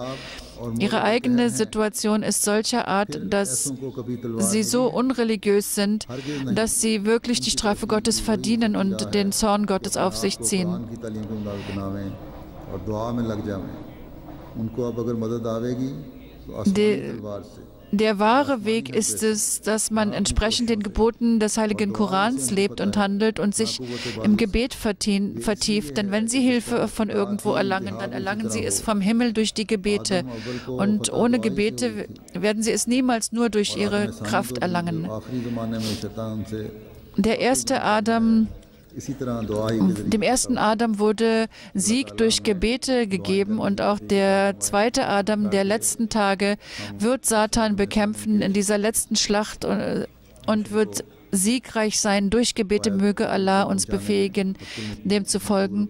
S2: Ihre eigene Situation ist solcher Art, dass sie so unreligiös sind, dass sie wirklich die Strafe Gottes verdienen und den Zorn Gottes auf sich ziehen. Der wahre Weg ist es, dass man entsprechend den Geboten des heiligen Korans lebt und handelt und sich im Gebet vertieft. Denn wenn Sie Hilfe von irgendwo erlangen, dann erlangen Sie es vom Himmel durch die Gebete. Und ohne Gebete werden Sie es niemals nur durch Ihre Kraft erlangen. Dem ersten Adam wurde Sieg durch Gebete gegeben und auch der zweite Adam der letzten Tage wird Satan bekämpfen in dieser letzten Schlacht und wird siegreich sein durch Gebete. Möge Allah uns befähigen, dem zu folgen,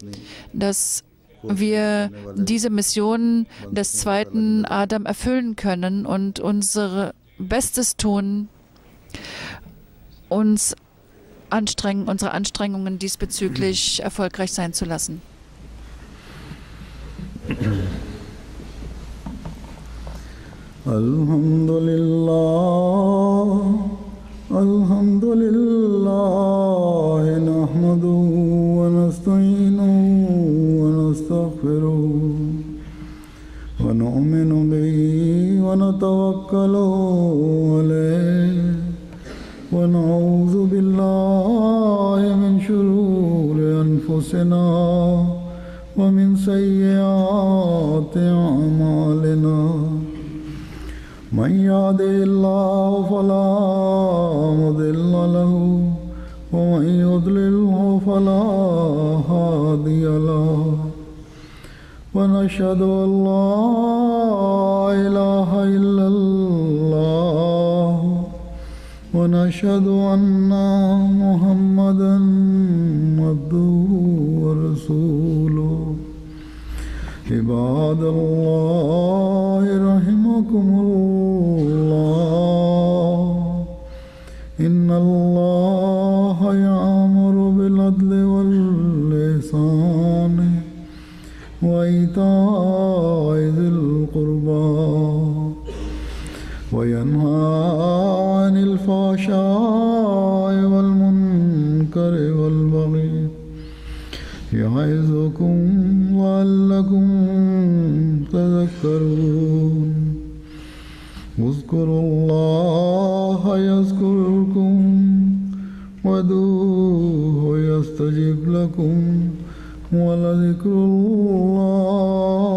S2: dass wir diese Mission des zweiten Adam erfüllen können und unser Bestes tun, unsere Anstrengungen diesbezüglich erfolgreich sein zu lassen.
S3: Alhamdulillah, nahmaduhu wa nasta'inuhu wa nastaghfiruh wa nu'minu bihi wa natawakkalu alayhi. ونعوذ بالله من شرور أنفسنا ومن سيئات أعمالنا من يهده الله فلا مضل له ومن يضلله فلا هادي له ونشهد أن لا إله إلا الله ونشهد أن محمدًا عبده ورسوله عباد الله رحمكم الله إن الله يأمر بالعدل والإحسان وإيتاء ذي القربى وينهى عن الفحشاء والمنكر والبغي يعظكم لعلكم تذكرون اذكروا الله يذكركم وادعوه يستجب لكم ولذكر الله